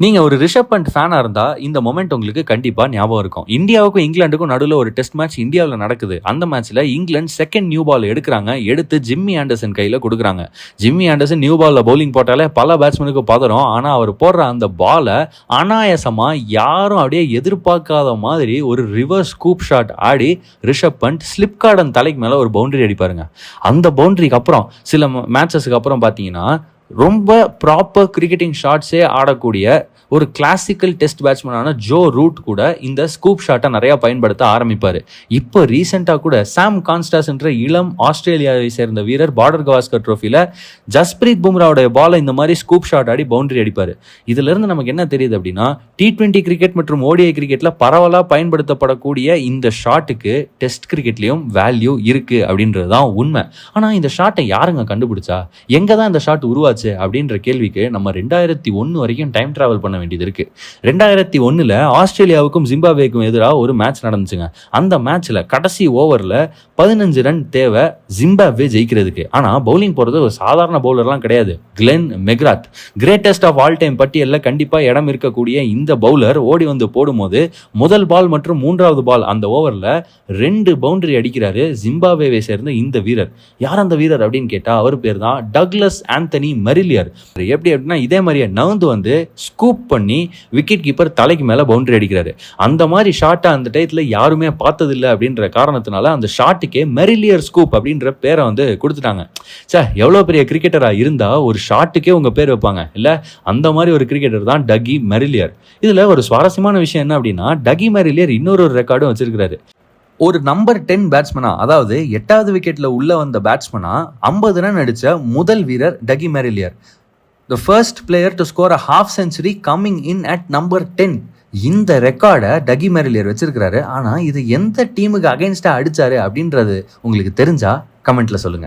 நீங்க ஒரு ரிஷப் பண்ட் ஃபேனா இருந்தா, இந்த மொமெண்ட் உங்களுக்கு கண்டிப்பா ஞாபகம் இருக்கும். இந்தியாவுக்கும் இங்கிலாந்துக்கும் நடுவுல ஒரு டெஸ்ட் மேட்ச் இந்தியாவுல நடக்குது. அந்த மேட்ச்ல இங்கிலாந்து செகண்ட் நியூ பால் எடுக்குறாங்க. எடுத்து ஜிம்மி ஆண்டர்சன் கையில குடுக்குறாங்க. ஜிம்மி ஆண்டர்சன் நியூ பால்ல பவுலிங் போட்டாலே பல பேட்ஸ்மேனுக்கு பதறும். ஆனா அவர் போடுற அந்த பால அனாயாசமா யாரும் அப்படியே எதிர்பார்க்காத மாதிரி ஒரு ரிவர்ஸ் ஸ்கூப் ஷாட் ஆடி ரிஷப் பண்ட் ஸ்லிப் கார்டன் தலைக்கு மேல ஒரு பவுண்டரி அடிப்பாருங்க. அந்த பவுண்டரிக்கு அப்புறம் சில மேட்சஸ்க்கு அப்புறம் பார்த்தீங்கன்னா ரொம்ப ப்ராப்பர் கிரிக்கெட்டிங் ஷாட்ஸே ஆடக்கூடிய ஒரு கிளாசிக்கல் டெஸ்ட் பேட்ஸ்மேனான ஜோ ரூட் கூட இந்த ஸ்கூப் ஷாட்டை நிறையா பயன்படுத்த ஆரம்பிப்பார். இப்போ ரீசெண்டாக கூட சாம் கான்ஸ்டாஸ் என்ற இளம் ஆஸ்திரேலியாவை சேர்ந்த வீரர் பார்டர் கவாஸ்கர் ட்ரோஃபியில் ஜஸ்பிரீத் பும்ராவுடைய பாலை இந்த மாதிரி ஸ்கூப் ஷாட் ஆடி பவுண்டரி அடிப்பார். இதிலிருந்து நமக்கு என்ன தெரியுது அப்படின்னா, T20 கிரிக்கெட் மற்றும் ODI கிரிக்கெட்டில் பரவலாக பயன்படுத்தப்படக்கூடிய இந்த ஷாட்டுக்கு டெஸ்ட் கிரிக்கெட்லேயும் வேல்யூ இருக்குது அப்படின்றது தான் உண்மை. ஆனால் இந்த ஷாட்டை யாருங்க கண்டுபிடிச்சா, எங்கே தான் இந்த ஷாட் உருவாச்சு அப்படின்ற கேள்விக்கு நம்ம 2001 வரைக்கும் டைம் டிராவல் பண்ண வேண்டியது இருக்கு. 2001 ஆஸ்திரேலியாவுக்கும் ஜிம்பாப்வேக்கும் எதிராக ஒரு மேட்ச் நடந்துச்சுங்க. அந்த மேட்ச்ல கடைசி ஓவர்ல 15 ரன் தேவை ஜிம்பாப்வே ஜெயிக்கிறதுக்கு. ஆனா பவுலிங் போறது ஒரு சாதாரண பவுலர்லாம் கிடையாது. Glenn McGrath, greatest of all time பட்டியல்ல கண்டிப்பா இடம் இருக்கக்கூடிய இந்த பவுலர் ஓடி வந்து போடும்போது முதல் பால் மற்றும் மூன்றாவது பால் அந்த ஓவர்ல 2 பவுண்டரி அடிக்கிறாரு ஜிம்பாப்வேவை சேர்ந்த இந்த வீரர். யார் அந்த வீரர் அப்படின்னு கேட்டா அவர் பேர் தான் டக்ளஸ் ஆந்தனி மெரிலியர். எப்படி அப்படின்னா இதே மாதிரியே நவுந்து வந்து ஸ்கூப் பண்ணி விக்கெட் கீப்பர் தலைக்கு மேல பவுண்டரி அடிக்கிறாரு. அந்த மாதிரி ஷாட்டை அந்த டயத்துல யாருமே பார்த்ததில்லை அப்படின்ற காரணத்தினால அந்த ஷாட்டுக்கே மெரிலியர் ஸ்கூப் அப்படின்ற பேரை வந்து கொடுத்துட்டாங்க. எவ்வளோ பெரிய கிரிக்கெட்டரா இருந்தா ஒரு ஷாட்டுக்கே உங்க பேர் வைப்பாங்க இல்ல? அந்த மாதிரி ஒரு கிரிக்கெட்டர் தான் டகி மெரிலியர். இதுல ஒரு சுவாரஸ்யமான விஷயம் என்ன அப்படின்னா, டகி மெரிலியர் இன்னொரு ரெக்கார்டும் வச்சிருக்கிறாரு. ஒரு நம்பர் 10 பேட்ஸ்மேனா, அதாவது 8வது விக்கெட்ல உள்ள வந்த பேட்ஸ்மேனா 50 ரன் அடிச்ச முதல் வீரர் டகி மெரிலியர். The first player to score a half century coming in at number 10. இந்த ரெக்கார்டை டகி மெரிலியர் வச்சிருக்கிறாரு. ஆனா இது எந்த டீமுக்கு அகைன்ஸ்டா அடிச்சாரு அப்படின்றது உங்களுக்கு தெரிஞ்சா கமெண்ட்ல சொல்லுங்க.